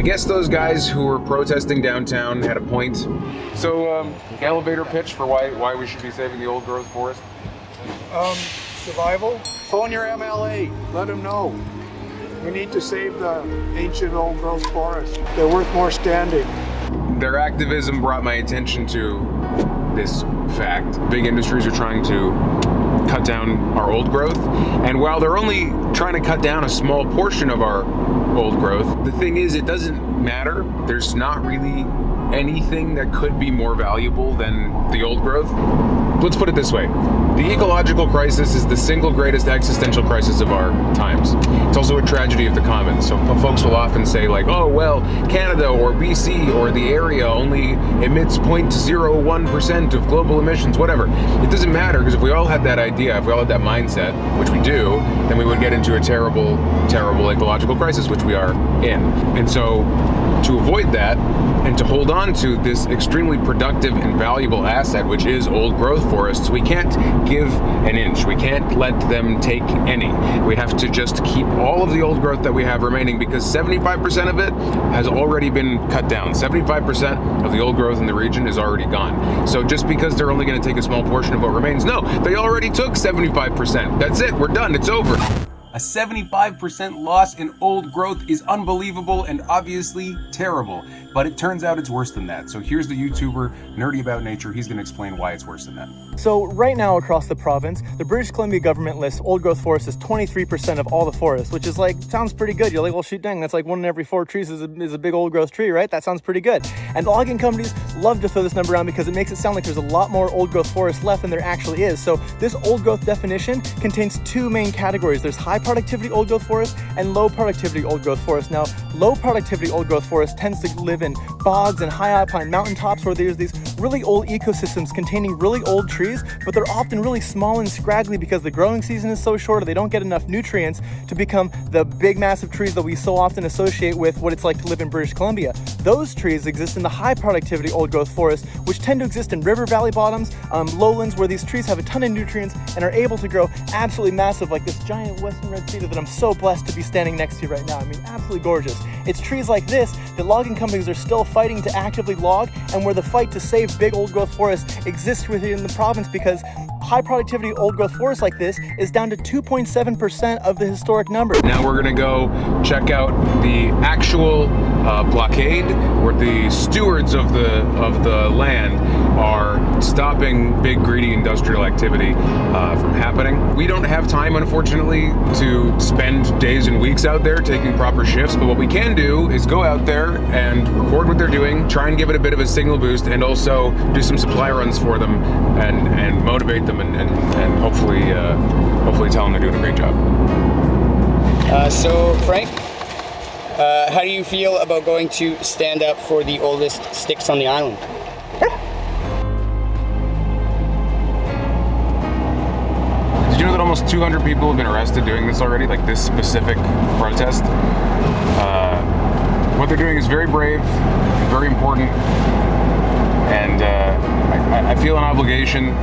guess those guys who were protesting downtown had a point. So, elevator pitch for why we should be saving the old growth forest? Survival. Phone your MLA, let them know. We need to save the ancient old growth forest. They're worth more standing. Their activism brought my attention to this fact. Big industries are trying to cut down our old growth, and while they're only trying to cut down a small portion of our old growth, the thing is, it doesn't matter. There's not really anything that could be more valuable than the old growth. Let's put it this way. The ecological crisis is the single greatest existential crisis of our times. It's also a tragedy of the commons. So folks will often say like, oh, well, Canada or BC or the area only emits 0.01% of global emissions, whatever. It doesn't matter, because if we all had that idea, if we all had that mindset, which we do, then we would get into a terrible, terrible ecological crisis, which we are in. And so to avoid that, and to hold on to this extremely productive and valuable asset, which is old growth forests, we can't give an inch. We can't let them take any. We have to just keep all of the old growth that we have remaining, because 75% of it has already been cut down. 75% of the old growth in the region is already gone. So just because they're only going to take a small portion of what remains, no, they already took 75%. That's it, we're done, it's over. A 75% loss in old growth is unbelievable and obviously terrible, but it turns out it's worse than that. So here's the YouTuber, Nerdy About Nature. He's going to explain why it's worse than that. So right now across the province, the British Columbia government lists old growth forest as 23% of all the forest, which is like, sounds pretty good. You're like, well, shoot, dang, that's like 1 in every 4 trees is a big old growth tree, right? That sounds pretty good. And logging companies love to throw this number around because it makes it sound like there's a lot more old growth forest left than there actually is. So this old growth definition contains 2 main categories. There's high productivity old growth forest and low productivity old growth forest. Now, low productivity old growth forest tends to live in bogs and high alpine mountaintops where there's these really old ecosystems containing really old trees, but they're often really small and scraggly because the growing season is so short, or they don't get enough nutrients to become the big massive trees that we so often associate with what it's like to live in British Columbia. Those trees exist in the high productivity old growth forests, which tend to exist in river valley bottoms, lowlands, where these trees have a ton of nutrients and are able to grow absolutely massive, like this giant western red cedar that I'm so blessed to be standing next to right now. I mean, absolutely gorgeous. It's trees like this that logging companies are still fighting to actively log, and where the fight to save big old growth forests exists within the province, because high productivity old growth forests like this is down to 2.7% of the historic number. Now we're gonna go check out the actual blockade, where the stewards of the land are stopping big greedy industrial activity from happening. We don't have time, unfortunately, to spend days and weeks out there taking proper shifts, but what we can do is go out there and record what they're doing, try and give it a bit of a signal boost, and also do some supply runs for them and motivate them and hopefully tell them they're doing a great job. So Frank, how do you feel about going to stand up for the oldest sticks on the island? Did you know that almost 200 people have been arrested doing this already, like this specific protest? What they're doing is very brave, very important, and I feel an obligation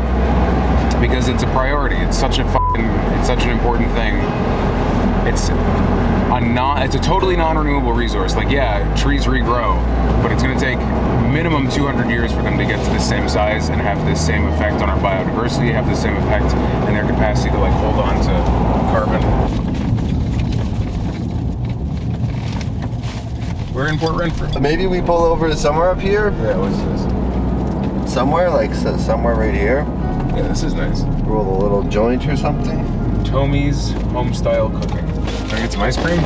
because it's a priority. It's such an important thing. It's a totally non-renewable resource. Like, yeah, trees regrow, but it's going to take minimum 200 years for them to get to the same size and have this same effect on our biodiversity, have the same effect in their capacity to like hold on to carbon. We're in Port Renfrew. Maybe we pull over to somewhere up here. Yeah, what's this? Somewhere, like somewhere right here. Yeah, this is nice. Roll a little joint or something. Tommy's home style cooking. Can I get some ice cream?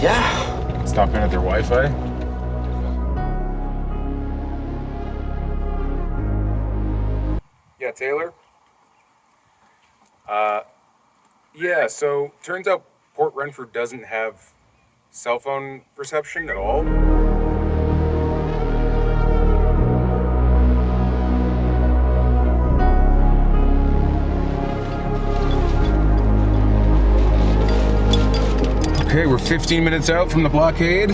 Yeah. Stop in at their Wi-Fi. Yeah, Taylor? Yeah, so turns out Port Renfrew doesn't have cell phone reception at all. Okay, we're 15 minutes out from the blockade.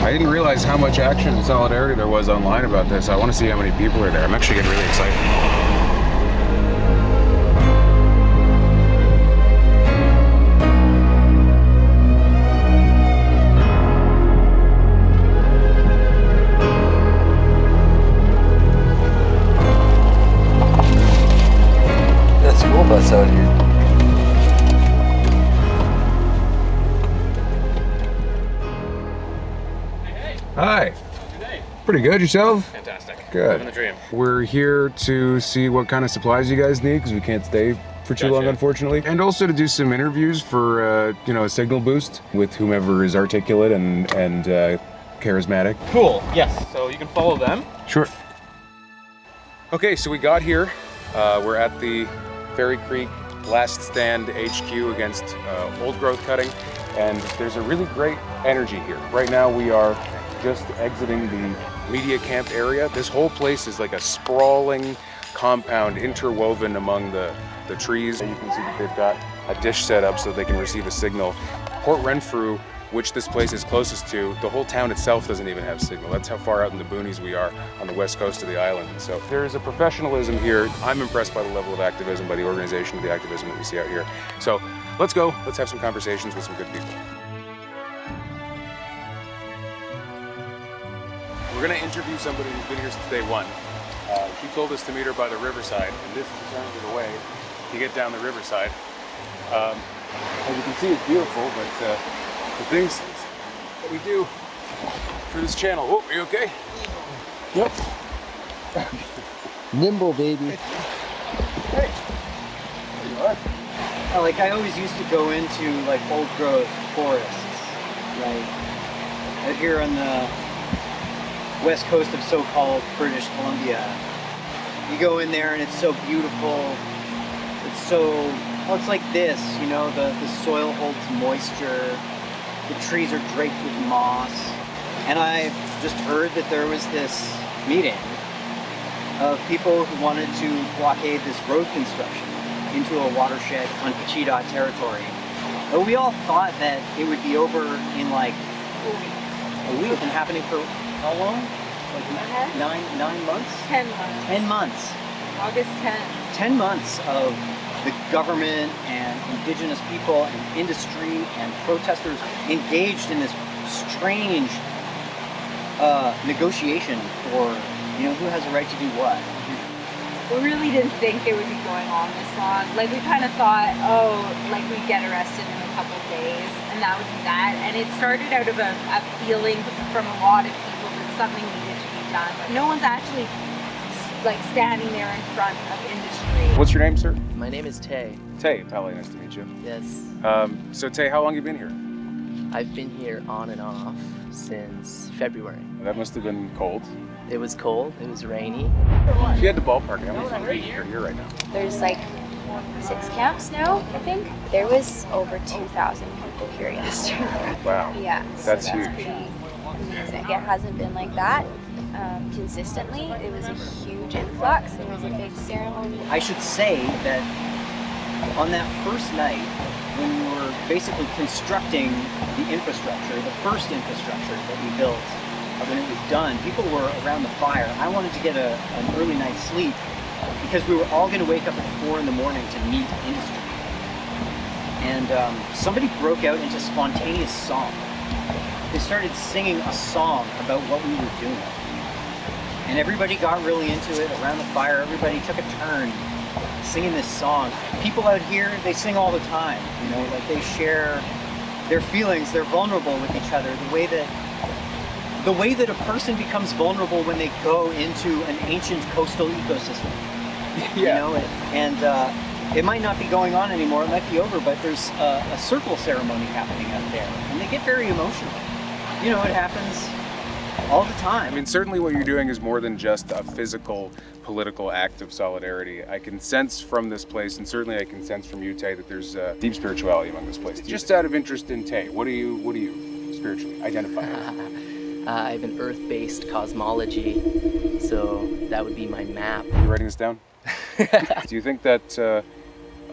I didn't realize how much action and solidarity there was online about this. I want to see how many people are there. I'm actually getting really excited. Hi. Pretty good, yourself? Fantastic. Good. Living the dream. We're here to see what kind of supplies you guys need, because we can't stay for too long, unfortunately. And also to do some interviews for, you know, a signal boost with whomever is articulate and charismatic. Cool. Yes. So you can follow them. Sure. Okay, so we got here. We're at the Ferry Creek Last Stand HQ against old growth cutting, and there's a really great energy here. Right now we are just exiting the media camp area. This whole place is like a sprawling compound interwoven among the trees. And you can see that they've got a dish set up so they can receive a signal. Port Renfrew, which this place is closest to, the whole town itself doesn't even have signal. That's how far out in the boonies we are on the west coast of the island. And so there's a professionalism here. I'm impressed by the level of activism, by the organization of the activism that we see out here. So let's go, let's have some conversations with some good people. We're gonna interview somebody who's been here since day one. She told us to meet her by the riverside, and this is the way to get down the riverside. As you can see, it's beautiful, but the things that we do for this channel. Oh, are you okay? Yep. Nimble, baby. Hey. There you are. Like I always used to go into like old growth forests, right? Out here on the west coast of so-called British Columbia. You go in there and it's so beautiful. It's so, well, it's like this, you know, the soil holds moisture. The trees are draped with moss. And I just heard that there was this meeting of people who wanted to blockade this road construction into a watershed on Pacheedaht territory. But we all thought that it would be over in like a week. And happening for how long? Like 9 months? 10 months. 10 months. August 10th. 10 months of the government and indigenous people and industry and protesters engaged in this strange negotiation for, you know, who has a right to do what. We really didn't think they would be going on this long. Like, we kind of thought, oh, like we'd get arrested in a couple of days and that would be that. And it started out of a feeling from a lot of people that something needed to be done. No one's actually like standing there in front of industry. What's your name, sir? My name is Tay. Tay, Pele, nice to meet you. Yes. So Tay, how long have you been here? I've been here on and off since February. That must have been cold. It was cold, it was rainy. If you had to ballpark, how many people are here right now? There's like 6 camps now, I think. There was over 2,000 people here yesterday. Wow. Yeah, that's so huge. Pretty amazing. It hasn't been like that consistently. It was a huge influx. There was a big ceremony. I should say that on that first night, when we were basically constructing the infrastructure, the first infrastructure that we built, when it was done, people were around the fire. I wanted to get an early night's sleep because we were all going to wake up at 4 in the morning to meet industry. And somebody broke out into spontaneous song. They started singing a song about what we were doing. And everybody got really into it around the fire. Everybody took a turn singing this song. People out here, they sing all the time. You know, like they share their feelings. They're vulnerable with each other. The way that a person becomes vulnerable when they go into an ancient coastal ecosystem. Yeah. You know, and it might not be going on anymore. It might be over, but there's a circle ceremony happening out there, and they get very emotional. You know, it happens all the time. I mean, certainly what you're doing is more than just a physical, political act of solidarity. I can sense from this place, and certainly I can sense from you, Tay, that there's deep spirituality among this place. Just out of interest in Tay, what do you spiritually identify with? I have an earth-based cosmology, so that would be my map. Are you writing this down? Do you think that a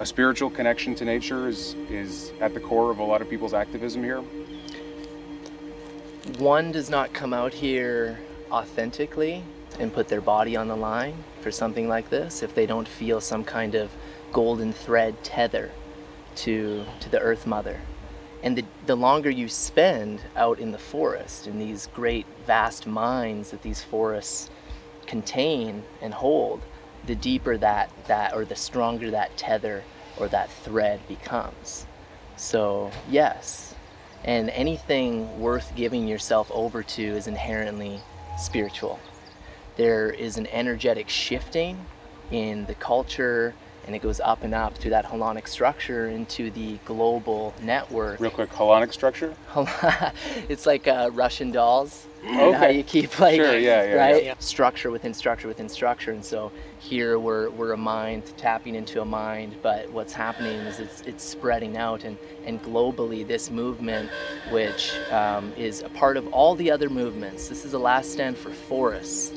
spiritual connection to nature is at the core of a lot of people's activism here? One does not come out here authentically and put their body on the line for something like this if they don't feel some kind of golden thread tether to the Earth Mother. And the longer you spend out in the forest, in these great vast minds that these forests contain and hold, the deeper that or the stronger that tether or that thread becomes. So yes, And anything worth giving yourself over to is inherently spiritual. There is an energetic shifting in the culture, and it goes up and up through that holonic structure into the global network. Real quick, holonic structure? It's like Russian dolls. Okay. You know how you keep like, sure, yeah, right? Yeah. Structure within structure within structure. And so here we're a mind tapping into a mind, but what's happening is it's spreading out, and globally this movement, which is a part of all the other movements. This is a last stand for forests,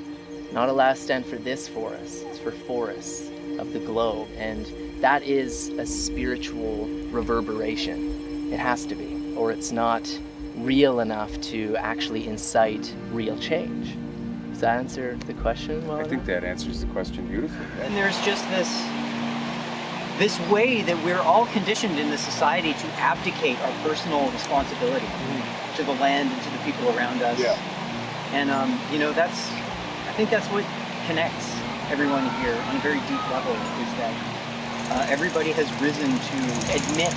not a last stand for this forest. It's for forests of the globe, and that is a spiritual reverberation. It has to be, or it's not real enough to actually incite real change. Does that answer the question well I think that answers the question beautifully. And there's just this way that we're all conditioned in this society to abdicate our personal responsibility to the land and to the people around us. Yeah. And I think that's what connects everyone here on a very deep level, is that everybody has risen to admit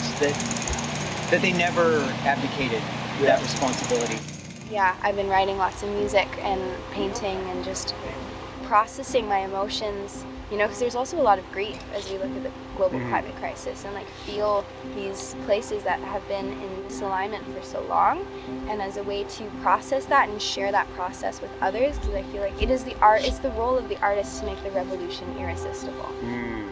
that they never abdicated that responsibility. Yeah, I've been writing lots of music and painting and just processing my emotions, because there's also a lot of grief as we look at the global climate crisis and feel these places that have been in misalignment for so long, and as a way to process that and share that process with others, because I feel like it's the role of the artist to make the revolution irresistible.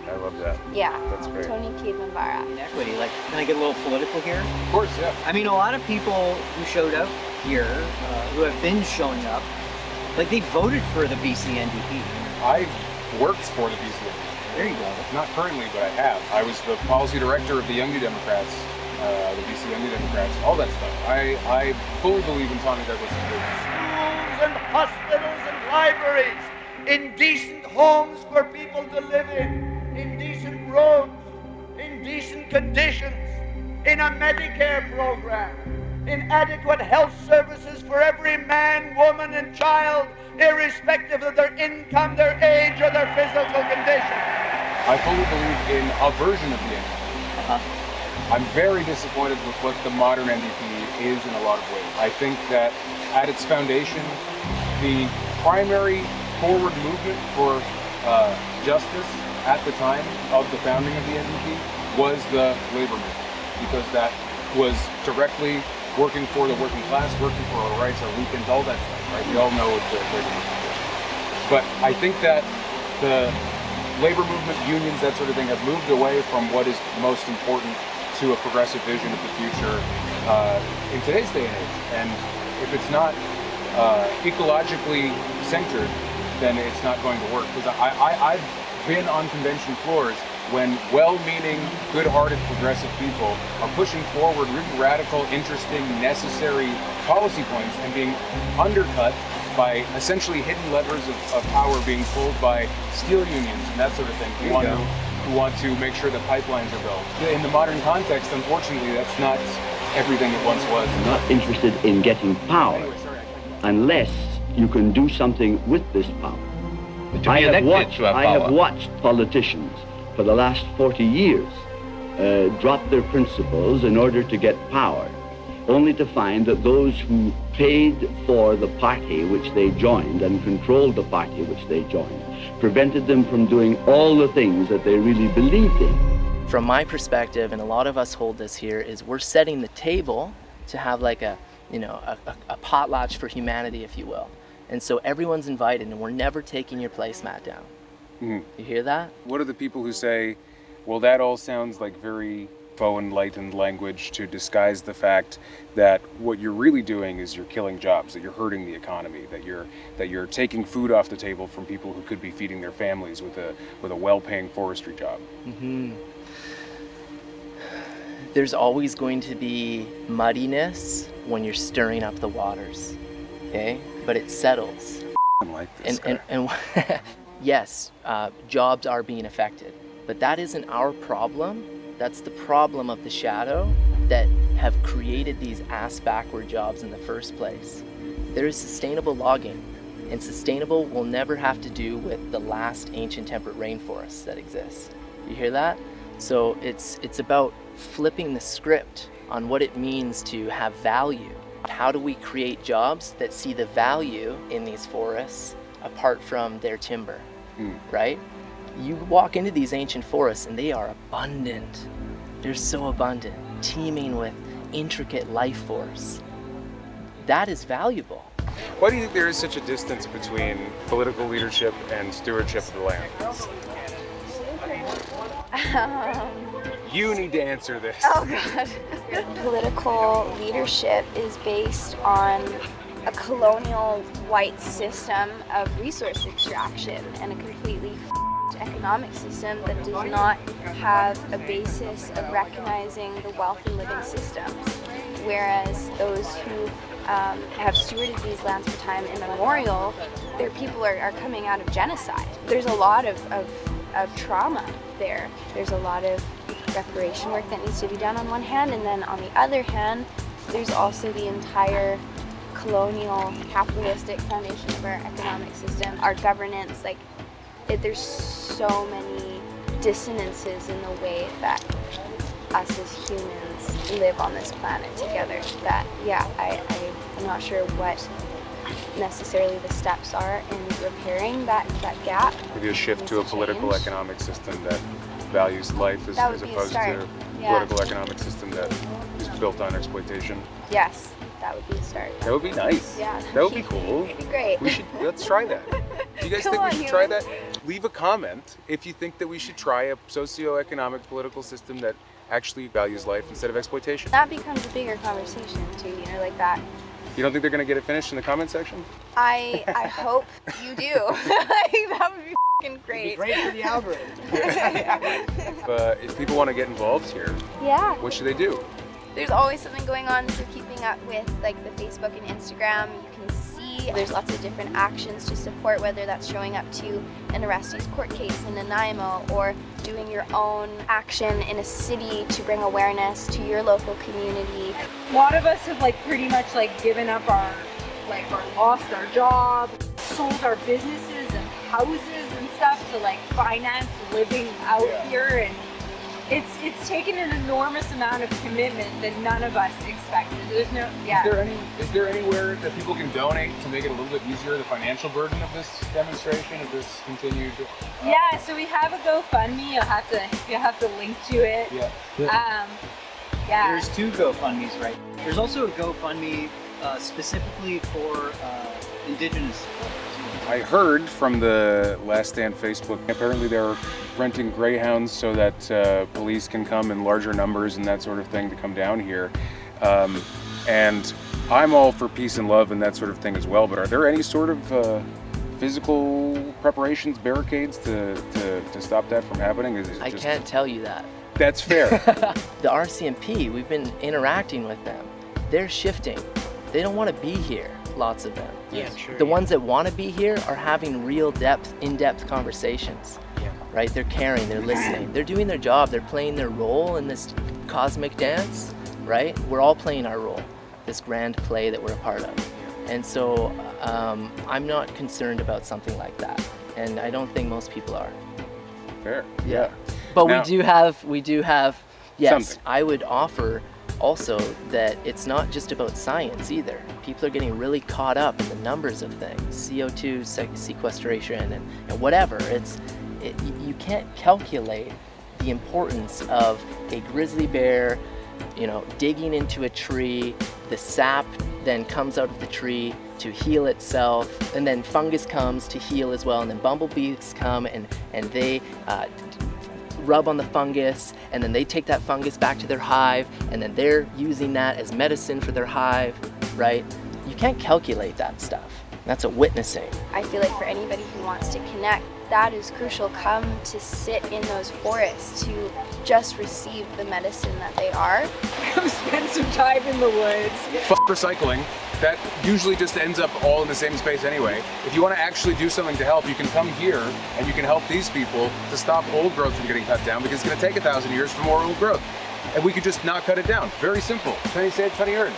I love that. Yeah, That's great. Tony Kiedman-Barra. Equity, can I get a little political here? Of course, yeah. I mean, a lot of people who showed up here, who have been showing up, they voted for the BC NDP. I worked for the BC NDP. There you go. Not currently, but I have. I was the policy director of the Young New Democrats, the BC Young New Democrats, all that stuff. I fully believe in Tommy Douglas' vision. Schools and hospitals and libraries, in decent homes for people to live in decent roads, in decent conditions, in a Medicare program, in adequate health services for every man, woman, and child, irrespective of their income, their age, or their physical condition. I fully believe in a version of the NDP. I'm very disappointed with what the modern NDP is in a lot of ways. I think that at its foundation, the primary forward movement for justice at the time of the founding of the NDP was the labor movement, because that was directly working for the working class, working for our rights, our weekends, all that stuff, right? We all know what the labor movement is. But I think that the labor movement, unions, that sort of thing, have moved away from what is most important to a progressive vision of the future in today's day and age. And if it's not ecologically centered, then it's not going to work. Because I've been on convention floors when well-meaning, good-hearted progressive people are pushing forward really radical, interesting, necessary policy points and being undercut by essentially hidden levers of power being pulled by steel unions and that sort of thing who want to make sure that pipelines are built. In the modern context, unfortunately, that's not everything it once was. I'm not interested in getting power unless you can do something with this power. I have watched politicians for the last 40 years drop their principles in order to get power, only to find that those who paid for the party which they joined and controlled the party which they joined prevented them from doing all the things that they really believed in. From my perspective, and a lot of us hold this here, is we're setting the table to have a potlatch for humanity, if you will. And so everyone's invited, and we're never taking your placemat down. You hear that? What are the people who say, well, that all sounds like very faux-enlightened language to disguise the fact that what you're really doing is you're killing jobs, that you're hurting the economy, that you're taking food off the table from people who could be feeding their families with a well-paying forestry job? There's always going to be muddiness when you're stirring up the waters, okay? But it settles. I like this guy. And yes, jobs are being affected, but that isn't our problem. That's the problem of the shadow that have created these ass-backward jobs in the first place. There is sustainable logging, and sustainable will never have to do with the last ancient temperate rainforests that exist. You hear that? So it's about flipping the script on what it means to have value. How do we create jobs that see the value in these forests apart from their timber, right? You walk into these ancient forests and they are abundant. They're so abundant, teeming with intricate life force. That is valuable. Why do you think there is such a distance between political leadership and stewardship of the land? You need to answer this. Oh God. Political leadership is based on a colonial white system of resource extraction and a completely economic system that does not have a basis of recognizing the wealth and living systems. Whereas those who have stewarded these lands for time immemorial, their people are coming out of genocide. There's a lot of trauma there. There's a lot of reparation work that needs to be done on one hand, and then on the other hand, there's also the entire colonial capitalistic foundation of our economic system, our governance. Like, there's so many dissonances in the way that us as humans live on this planet together that, yeah, I'm not sure what necessarily the steps are in repairing that gap. Maybe a shift to a political economic system that values life as opposed to a political economic system that is built on exploitation. Yes, that would be a start. That would be nice. Yeah. That would be cool. It'd be great. Let's try that. Do you guys think we should try that? Leave a comment if you think that we should try a socio-economic political system that actually values life instead of exploitation. That becomes a bigger conversation too, you know, like that. You don't think they're gonna get it finished in the comment section? I hope you do. That would be f***ing great. It'd be great for the algorithm. If people want to get involved here, yeah, what should they do? There's always something going on, so keeping up with like the Facebook and Instagram, you can see there's lots of different actions to support, whether that's showing up to an arrestees court case in Nanaimo or doing your own action in a city to bring awareness to your local community. A lot of us have like pretty much like given up lost our job, sold our businesses and houses and stuff to like finance living out here, and it's taken an enormous amount of commitment that none of us expected. There's no, Is there anywhere that people can donate to make it a little bit easier, the financial burden of this demonstration, of this continued? Yeah, so we have a GoFundMe. You'll have to link to it. Yeah. Yeah. There's two GoFundMes, right? There's also a GoFundMe specifically for Indigenous. I heard from the Last Stand Facebook, apparently they're renting greyhounds so that police can come in larger numbers and that sort of thing to come down here. And I'm all for peace and love and that sort of thing as well, but are there any sort of physical preparations, barricades to stop that from happening? I can't tell you that. That's fair. The RCMP, we've been interacting with them. They're shifting. They don't want to be here, lots of them. Yeah, sure. The ones that want to be here are having real in-depth conversations. Yeah. Right? They're caring, they're listening. They're doing their job, they're playing their role in this cosmic dance, right? We're all playing our role, this grand play that we're a part of. And so I'm not concerned about something like that. And I don't think most people are. Fair. Yeah. But now, we do have, yes, something. I would offer also that it's not just about science either. People are getting really caught up in the numbers of things, CO2 sequestration and whatever. You can't calculate the importance of a grizzly bear, digging into a tree. The sap then comes out of the tree to heal itself, and then fungus comes to heal as well, and then bumblebees come and they rub on the fungus, and then they take that fungus back to their hive, and then they're using that as medicine for their hive, right? You can't calculate that stuff. That's a witnessing. I feel like for anybody who wants to connect, that is crucial. Come to sit in those forests to just receive the medicine that they are. Come spend some time in the woods. Fuck recycling. That usually just ends up all in the same space anyway. If you want to actually do something to help, you can come here and you can help these people to stop old growth from getting cut down, because it's going to take 1,000 years for more old growth. And we could just not cut it down. Very simple. Penny saved, penny earned.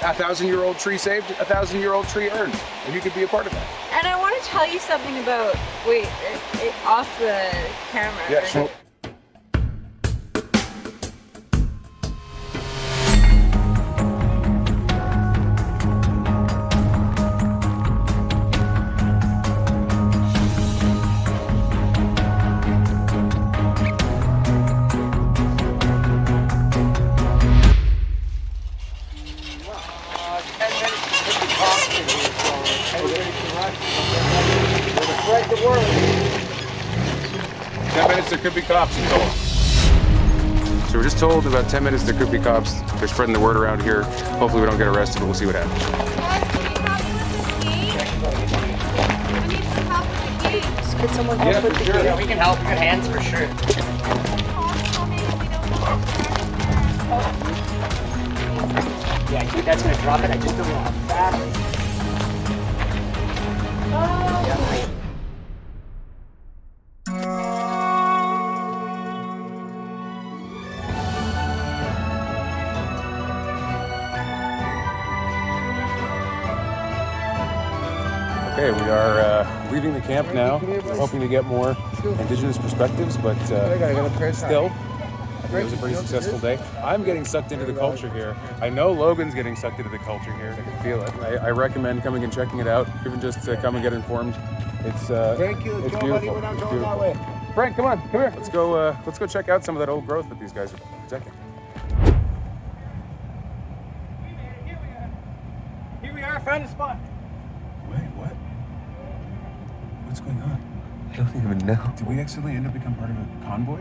1,000-year-old tree saved, 1,000-year-old tree earned. And you could be a part of that. And I want to tell you something about, off the camera. Yeah, sure. cops in here, so everybody can rush. We're to spread the word. 10 minutes, there could be cops, I'm told. So we're just told about 10 minutes there could be cops. They're spreading the word around here. Hopefully we don't get arrested, but we'll see what happens. Could someone help with the gate? Yeah, we can help. Good hands for sure. Yeah, I think that's gonna drop it. I just don't know how fast. Okay, we are leaving the camp now. We're hoping to get more Indigenous perspectives, but still, it was a pretty successful day. I'm getting sucked into the culture here. I know Logan's getting sucked into the culture here. I can feel it. I recommend coming and checking it out, even just to come and get informed. It's Thank you. it's Nobody beautiful. went out It's going that beautiful. way. Frank, come on, come here. Let's go check out some of that old growth that these guys are protecting. Here we are, found a spot. Wait, what? What's going on? I don't even know. Did we accidentally end up becoming part of a convoy?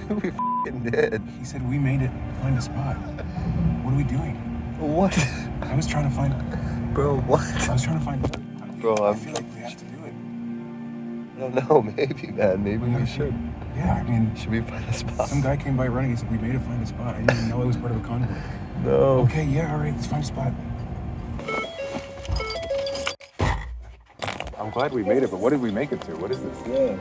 We f***ing did. He said we made it find a spot. What are we doing? What? I was trying to find... Bro, what? I was trying to find... Bro, I feel like we have to do it. I don't know. Maybe, man. Maybe we should. Yeah, I mean... Should we find a spot? Some guy came by running. He said we made it find a spot. I didn't even know it was part of a convoy. No. Okay, yeah, all right. Let's find a spot. I'm glad we made it, but what did we make it to? What is this? Yeah.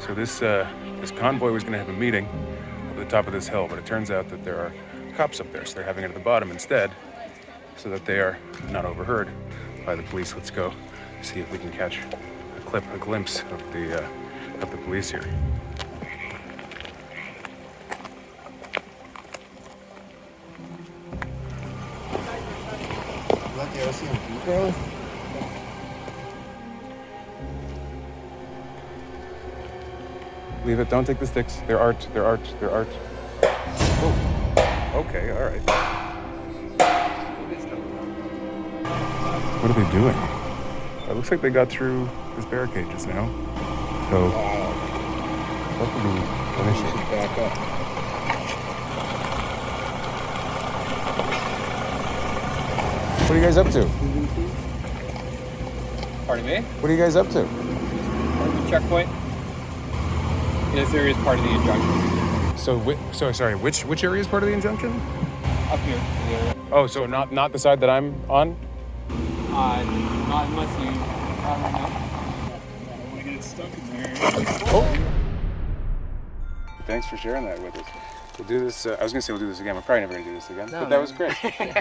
So this convoy was going to have a meeting at the top of this hill, but it turns out that there are cops up there, so they're having it at the bottom instead, so that they are not overheard by the police. Let's go see if we can catch a glimpse of the police here. Lucky I see him, bro. Leave it. Don't take the sticks. They're art. They're art. They're art. Oh. Okay. All right. What are they doing? It looks like they got through this barricade just now. So hopefully finish it. Back up. What are you guys up to? Pardon me? What are you guys up to? Checkpoint. This area is part of the Injunction. So sorry. Which area is part of the Injunction? Up here. The area. Oh, so not the side that I'm on? Not unless you. I don't know. I don't want to get stuck in there. Oh. Thanks for sharing that with us. We'll do this. I was gonna say we'll do this again. We're probably never gonna do this again. No, but that was great.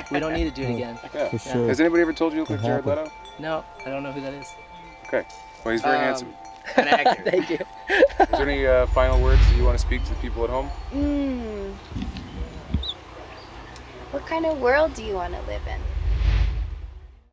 We don't need to do it again. Yeah. Sure. Has anybody ever told you you look like Jared Leto? No, I don't know who that is. Okay. Well, he's very handsome. An actor. Thank you. Is there any final words that you want to speak to the people at home? What kind of world do you want to live in?